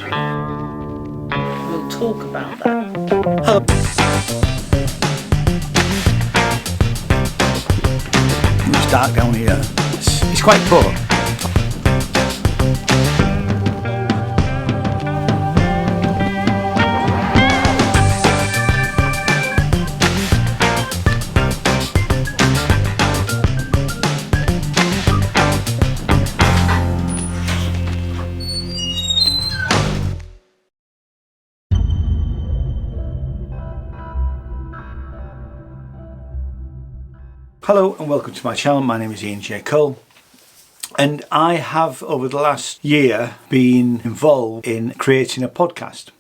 We'll talk about that. It's dark down here. It's quite poor. Hello and welcome to my channel. My name is Ian J. Cole, and I have over the last year been involved in creating a podcast.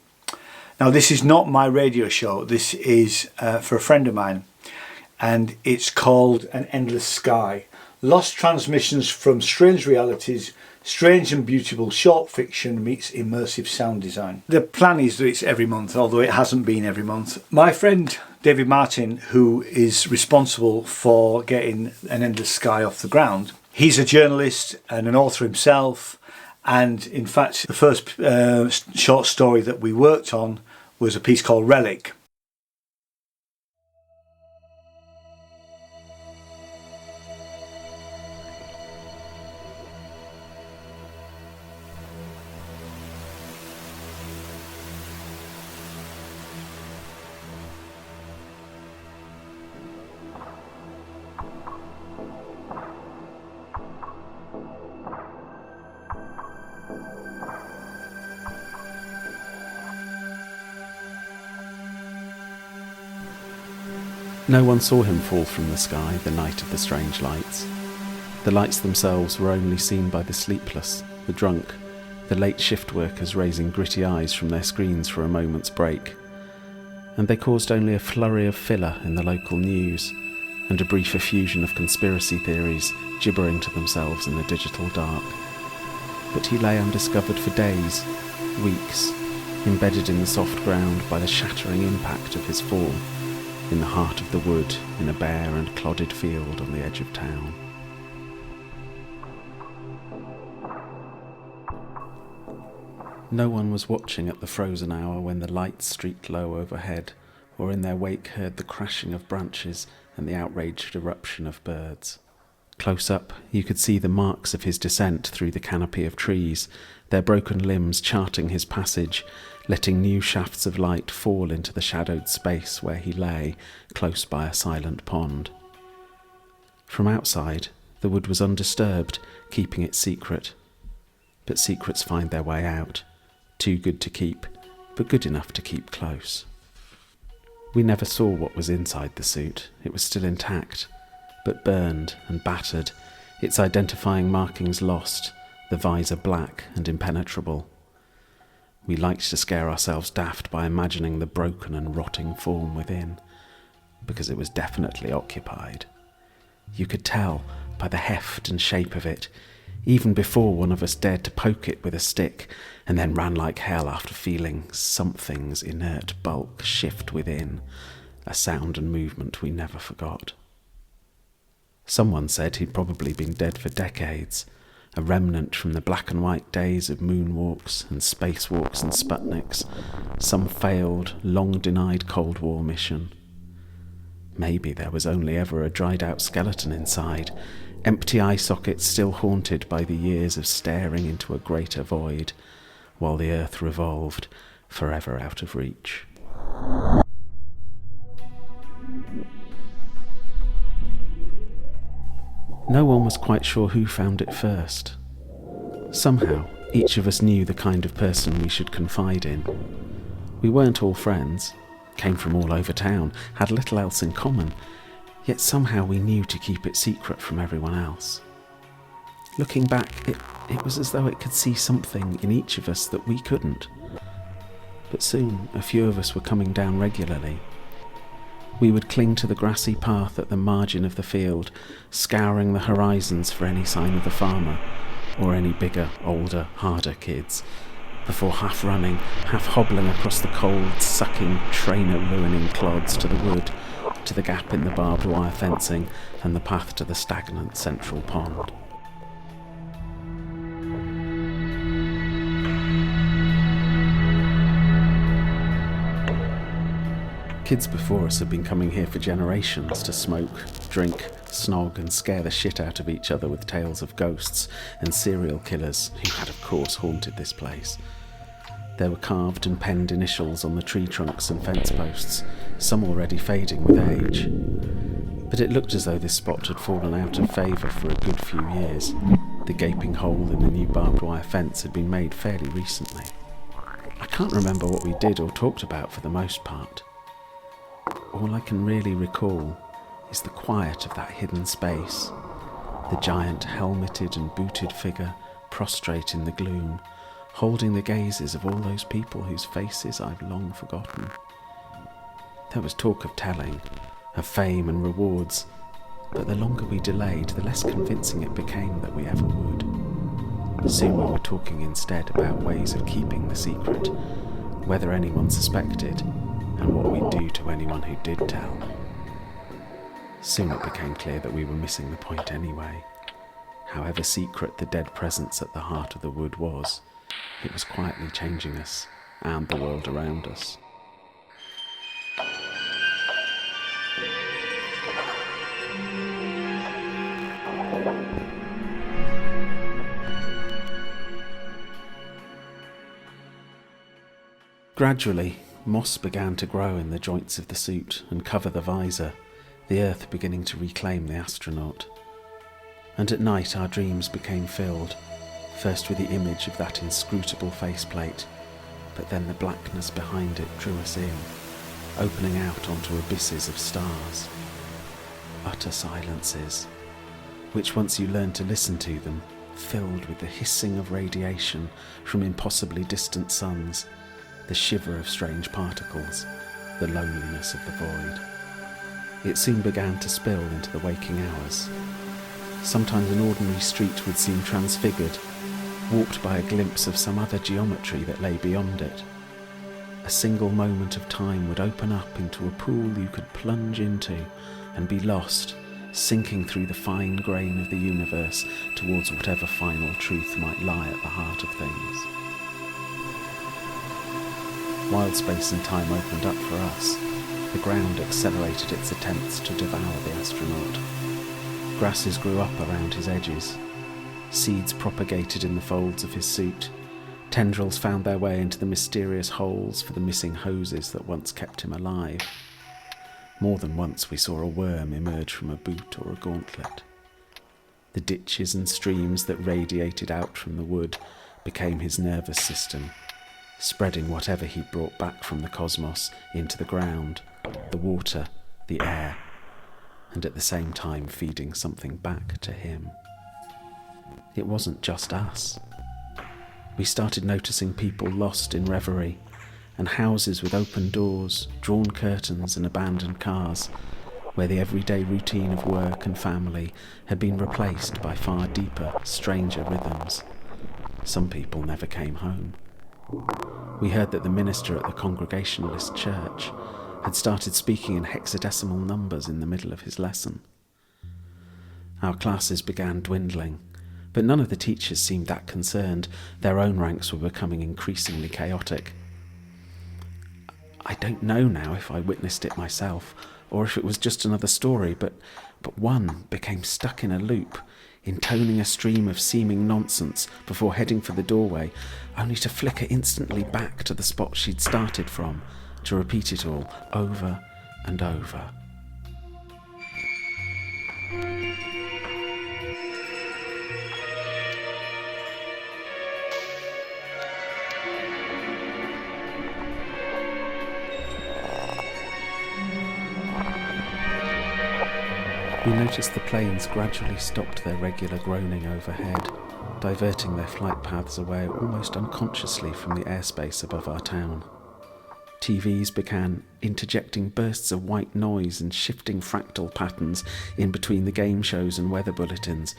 Now, this is not my radio show. This is for a friend of mine, and it's called An Endless Sky: Lost Transmissions from Strange Realities, Strange and Beautiful Short Fiction meets Immersive Sound Design. The plan is that it's every month, although it hasn't been every month. My friend David Martin, who is responsible for getting An Endless Sky off the ground, he's a journalist and an author himself, and in fact the first short story that we worked on was a piece called Relic. No one saw him fall from the sky the night of the strange lights. The lights themselves were only seen by the sleepless, the drunk, the late shift workers raising gritty eyes from their screens for a moment's break. And they caused only a flurry of filler in the local news, and a brief effusion of conspiracy theories gibbering to themselves in the digital dark. But he lay undiscovered for days, weeks, embedded in the soft ground by the shattering impact of his fall, in the heart of the wood, in a bare and clodded field on the edge of town. No one was watching at the frozen hour when the lights streaked low overhead, or in their wake heard the crashing of branches and the outraged eruption of birds. Close up, you could see the marks of his descent through the canopy of trees, their broken limbs charting his passage, letting new shafts of light fall into the shadowed space where he lay, close by a silent pond. From outside, the wood was undisturbed, keeping it secret. But secrets find their way out, too good to keep, but good enough to keep close. We never saw what was inside the suit. It was still intact, but burned and battered, its identifying markings lost, the visor black and impenetrable. We liked to scare ourselves daft by imagining the broken and rotting form within, because it was definitely occupied. You could tell by the heft and shape of it, even before one of us dared to poke it with a stick, and then ran like hell after feeling something's inert bulk shift within, a sound and movement we never forgot. Someone said he'd probably been dead for decades, a remnant from the black and white days of moonwalks and spacewalks and Sputniks, some failed, long-denied Cold War mission. Maybe there was only ever a dried-out skeleton inside, empty eye sockets still haunted by the years of staring into a greater void, while the earth revolved, forever out of reach. No one was quite sure who found it first. Somehow, each of us knew the kind of person we should confide in. We weren't all friends, came from all over town, had little else in common, yet somehow we knew to keep it secret from everyone else. Looking back, it was as though it could see something in each of us that we couldn't. But soon, a few of us were coming down regularly. We would cling to the grassy path at the margin of the field, scouring the horizons for any sign of the farmer, or any bigger, older, harder kids, before half running, half hobbling across the cold, sucking, trainer-ruining clods to the wood, to the gap in the barbed wire fencing, and the path to the stagnant central pond. kids before us had been coming here for generations to smoke, drink, snog and scare the shit out of each other with tales of ghosts and serial killers who had of course haunted this place. There were carved and penned initials on the tree trunks and fence posts, some already fading with age. But it looked as though this spot had fallen out of favour for a good few years. The gaping hole in the new barbed wire fence had been made fairly recently. I can't remember what we did or talked about for the most part. All I can really recall is the quiet of that hidden space, the giant helmeted and booted figure prostrate in the gloom, holding the gazes of all those people whose faces I've long forgotten. There was talk of telling, of fame and rewards, but the longer we delayed, the less convincing it became that we ever would. Soon we were talking instead about ways of keeping the secret, whether anyone suspected, and what we'd do to anyone who did tell. Soon it became clear that we were missing the point anyway. However secret the dead presence at the heart of the wood was, it was quietly changing us and the world around us. Gradually, moss began to grow in the joints of the suit and cover the visor, the earth beginning to reclaim the astronaut. And at night our dreams became filled, first with the image of that inscrutable faceplate, but then the blackness behind it drew us in, opening out onto abysses of stars. Utter silences, which once you learned to listen to them, filled with the hissing of radiation from impossibly distant suns, the shiver of strange particles, the loneliness of the void. It soon began to spill into the waking hours. Sometimes an ordinary street would seem transfigured, warped by a glimpse of some other geometry that lay beyond it. A single moment of time would open up into a pool you could plunge into and be lost, sinking through the fine grain of the universe towards whatever final truth might lie at the heart of things. While space and time opened up for us, the ground accelerated its attempts to devour the astronaut. Grasses grew up around his edges. Seeds propagated in the folds of his suit. Tendrils found their way into the mysterious holes for the missing hoses that once kept him alive. More than once we saw a worm emerge from a boot or a gauntlet. The ditches and streams that radiated out from the wood became his nervous system, spreading whatever he brought back from the cosmos into the ground, the water, the air, and at the same time feeding something back to him. It wasn't just us. We started noticing people lost in reverie, and houses with open doors, drawn curtains and abandoned cars, where the everyday routine of work and family had been replaced by far deeper, stranger rhythms. Some people never came home. We heard that the minister at the Congregationalist church had started speaking in hexadecimal numbers in the middle of his lesson. Our classes began dwindling, but none of the teachers seemed that concerned. Their own ranks were becoming increasingly chaotic. I don't know now if I witnessed it myself, or if it was just another story, but one became stuck in a loop, intoning a stream of seeming nonsense before heading for the doorway, only to flicker instantly back to the spot she'd started from, to repeat it all over and over. We noticed the planes gradually stopped their regular groaning overhead, diverting their flight paths away almost unconsciously from the airspace above our town. TVs began interjecting bursts of white noise and shifting fractal patterns in between the game shows and weather bulletins,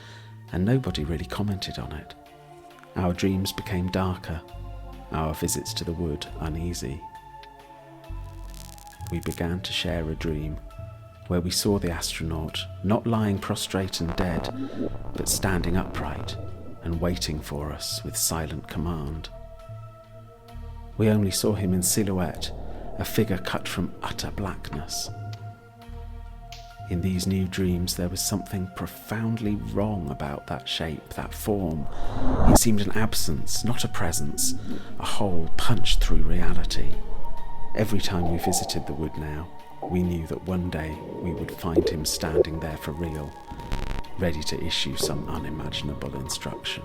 and nobody really commented on it. Our dreams became darker, our visits to the wood uneasy. We began to share a dream, where we saw the astronaut not lying prostrate and dead, but standing upright and waiting for us with silent command. We only saw him in silhouette, a figure cut from utter blackness. In these new dreams there was something profoundly wrong about that shape, that form. It seemed an absence, not a presence, a hole punched through reality. Every time we visited the wood now, we knew that one day we would find him standing there for real, ready to issue some unimaginable instruction.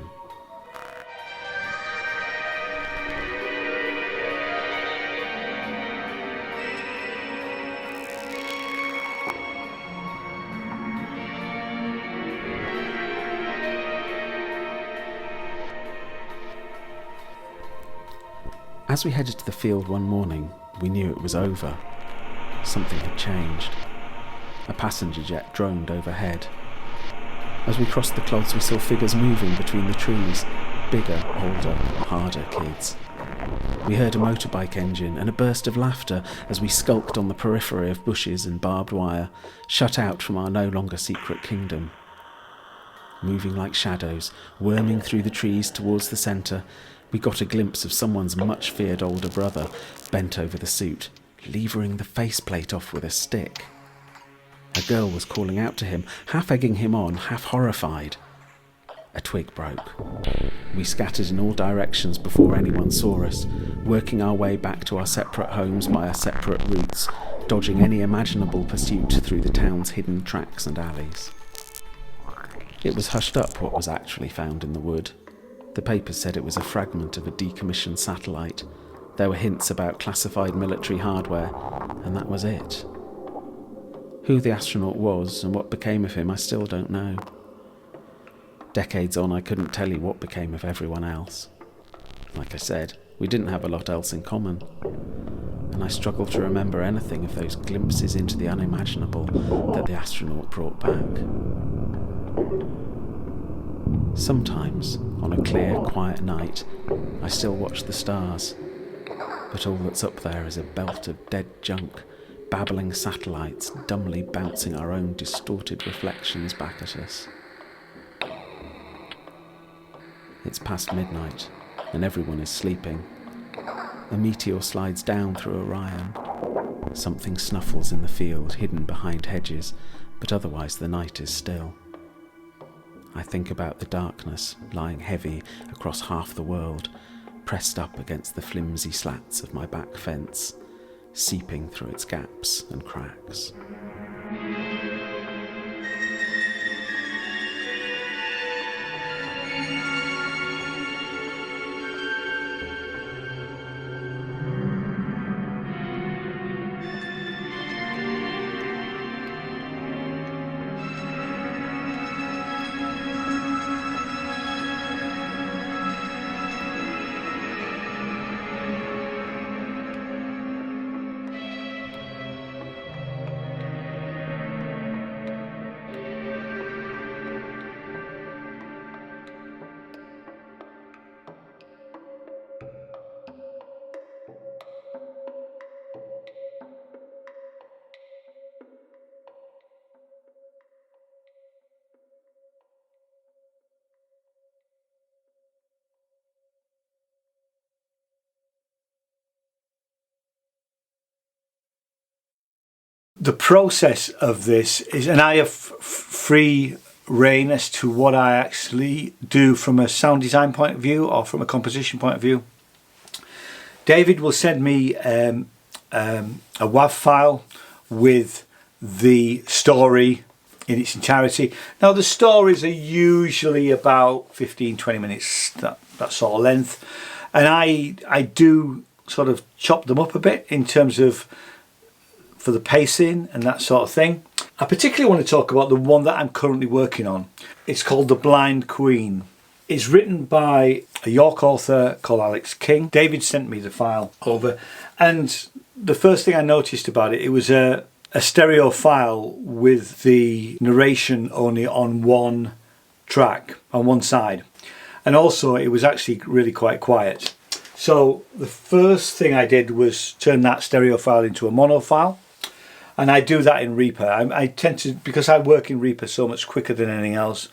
As we headed to the field one morning, we knew it was over. Something had changed. A passenger jet droned overhead. As we crossed the clods, we saw figures moving between the trees, bigger, older, harder kids. We heard a motorbike engine and a burst of laughter as we skulked on the periphery of bushes and barbed wire, shut out from our no longer secret kingdom. Moving like shadows, worming through the trees towards the centre, we got a glimpse of someone's much-feared older brother, bent over the suit, levering the faceplate off with a stick. A girl was calling out to him, half egging him on, half horrified. A twig broke. We scattered in all directions before anyone saw us, working our way back to our separate homes by our separate routes, dodging any imaginable pursuit through the town's hidden tracks and alleys. It was hushed up what was actually found in the wood. The papers said it was a fragment of a decommissioned satellite. There were hints about classified military hardware, and that was it. Who the astronaut was and what became of him, I still don't know. Decades on, I couldn't tell you what became of everyone else. Like I said, we didn't have a lot else in common, and I struggle to remember anything of those glimpses into the unimaginable that the astronaut brought back. Sometimes, on a clear, quiet night, I still watch the stars, but all that's up there is a belt of dead junk, babbling satellites dumbly bouncing our own distorted reflections back at us. It's past midnight, and everyone is sleeping. A meteor slides down through Orion. Something snuffles in the field, hidden behind hedges, but otherwise the night is still. I think about the darkness lying heavy across half the world, pressed up against the flimsy slats of my back fence, seeping through its gaps and cracks. The process of this is, and I have free rein as to what I actually do from a sound design point of view or from a composition point of view. David will send me a WAV file with the story in its entirety. Now the stories are usually about 15-20 minutes, that sort of length, and I do sort of chop them up a bit in terms of for the pacing and that sort of thing. I particularly want to talk about the one that I'm currently working on. It's called The Blind Queen. It's written by a York author called Alex King. David sent me the file over, and the first thing I noticed about it, it was a stereo file with the narration only on one track, on one side. And also it was actually really quite quiet. So the first thing I did was turn that stereo file into a mono file. And I do that in Reaper. I tend to, because I work in Reaper so much quicker than anything else,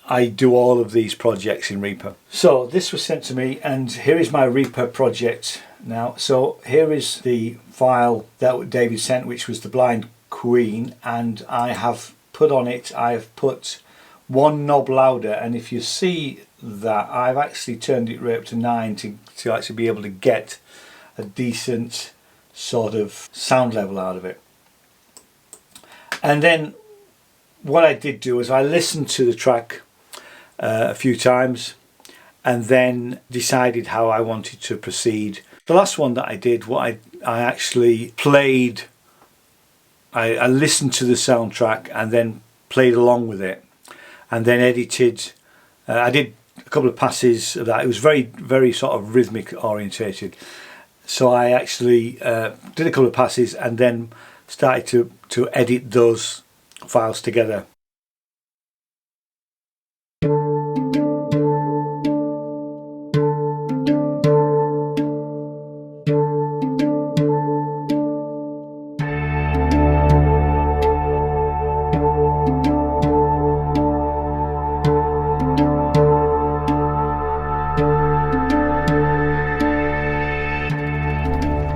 I do all of these projects in Reaper. So this was sent to me, and here is my Reaper project now. So here is the file that David sent, which was the Blind Queen, and I have put on it, I have put one knob louder, and if you see that, I've actually turned it right up to 9 to actually be able to get a decent sort of sound level out of it. And then what I did do is I listened to the track a few times and then decided how I wanted to proceed. The last one that I did, I actually played, I listened to the soundtrack and then played along with it, and then edited. I did a couple of passes of that. It was very, very sort of rhythmic orientated. So I actually did a couple of passes and then started to edit those files together.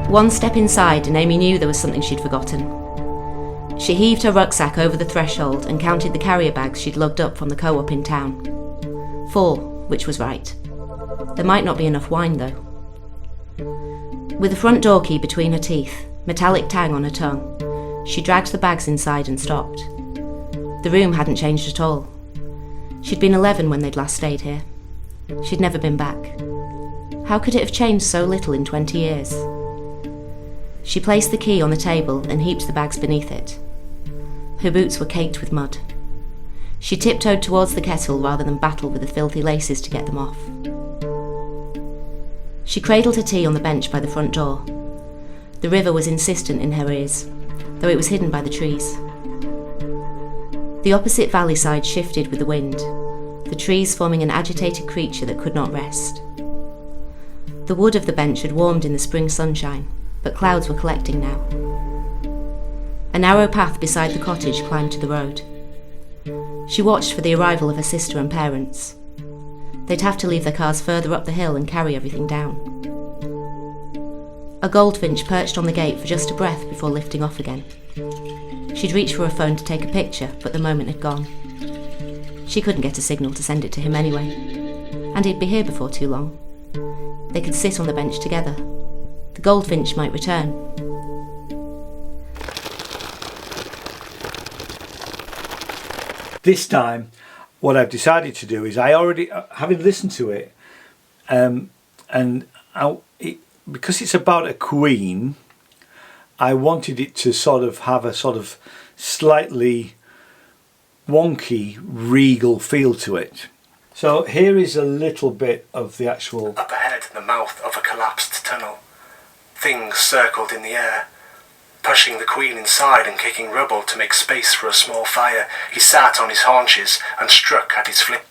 One step inside and Amy knew there was something she'd forgotten. She heaved her rucksack over the threshold and counted the carrier bags she'd lugged up from the co-op in town. 4, which was right. There might not be enough wine though. With the front door key between her teeth, metallic tang on her tongue, she dragged the bags inside and stopped. The room hadn't changed at all. She'd been 11 when they'd last stayed here. She'd never been back. How could it have changed so little in 20 years? She placed the key on the table and heaped the bags beneath it. Her boots were caked with mud. She tiptoed towards the kettle rather than battle with the filthy laces to get them off. She cradled her tea on the bench by the front door. The river was insistent in her ears, though it was hidden by the trees. The opposite valley side shifted with the wind, the trees forming an agitated creature that could not rest. The wood of the bench had warmed in the spring sunshine, but clouds were collecting now. A narrow path beside the cottage climbed to the road. She watched for the arrival of her sister and parents. They'd have to leave their cars further up the hill and carry everything down. A goldfinch perched on the gate for just a breath before lifting off again. She'd reach for her phone to take a picture, but the moment had gone. She couldn't get a signal to send it to him anyway, and he'd be here before too long. They could sit on the bench together. The goldfinch might return. This time, what I've decided to do is I already, having listened to it, because it's about a queen, I wanted it to sort of have a sort of slightly wonky, regal feel to it. So here is a little bit of the actual... Up ahead, the mouth of a collapsed tunnel. Things circled in the air. Pushing the queen inside and kicking rubble to make space for a small fire, he sat on his haunches and struck at his flip.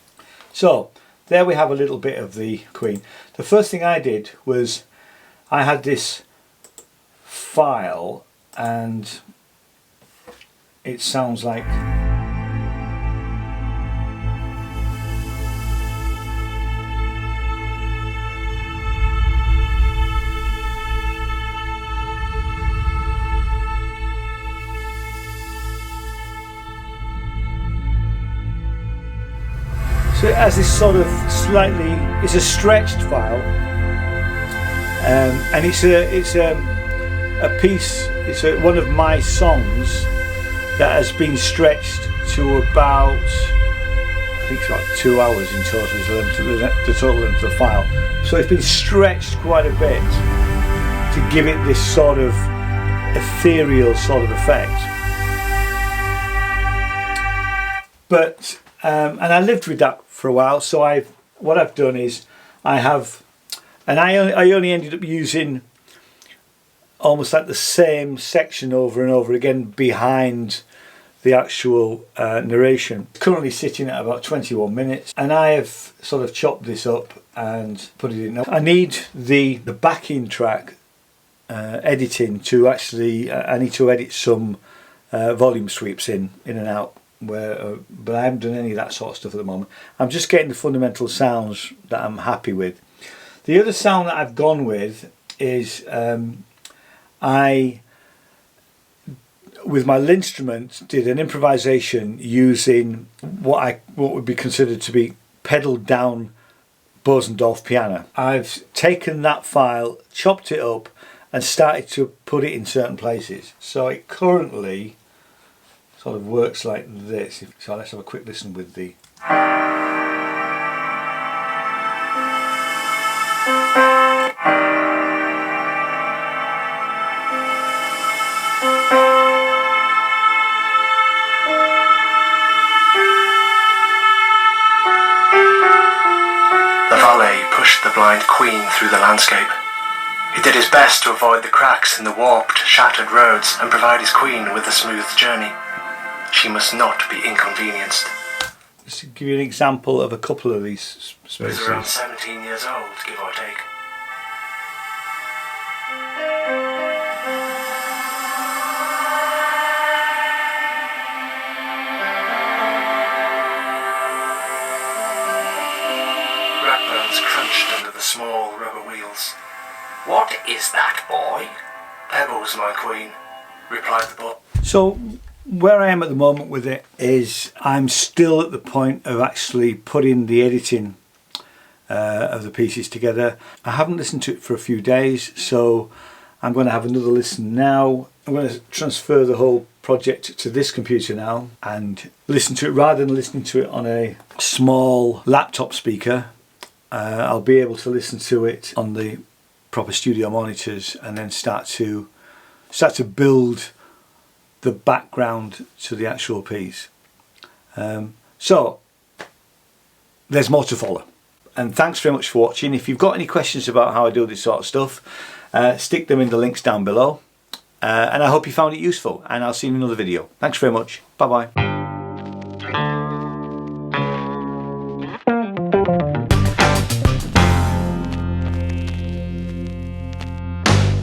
So, there we have a little bit of the queen. The first thing I did was I had this file and it sounds like... So it has this sort of slightly, it's a stretched file, and it's a piece, one of my songs that has been stretched to about, I think it's about 2 hours in total, is the total length of the file. So it's been stretched quite a bit to give it this sort of ethereal sort of effect. But and I lived with that for a while. So what I've done is I only ended up using almost like the same section over and over again behind the actual narration. Currently sitting at about 21 minutes, and I have sort of chopped this up and put it in. I need the backing track editing to actually. I need to edit some volume sweeps in and out. but I haven't done any of that sort of stuff at the moment. I'm just getting the fundamental sounds that I'm happy with. The other sound that I've gone with is I, with my instrument, did an improvisation using what would be considered to be pedaled down Bosendorf piano. I've taken that file, chopped it up, and started to put it in certain places. So it currently sort of works like this. So let's have a quick listen with the... The blind queen through the landscape. He did his best to avoid the cracks in the warped, shattered roads and provide his queen with a smooth journey. She must not be inconvenienced. Just to give you an example of a couple of these spaces. He was around 17 years old, give or take. Crunched under the small rubber wheels. "What is that, boy?" "Pebbles, my queen," replied the boy. So where I am at the moment with it is I'm still at the point of actually putting the editing of the pieces together. I haven't listened to it for a few days, so I'm going to have another listen now. I'm going to transfer the whole project to this computer now and listen to it rather than listening to it on a small laptop speaker. I'll be able to listen to it on the proper studio monitors and then start to build the background to the actual piece. So there's more to follow. And thanks very much for watching. If you've got any questions about how I do this sort of stuff, stick them in the links down below. And I hope you found it useful, and I'll see you in another video. Thanks very much. Bye bye.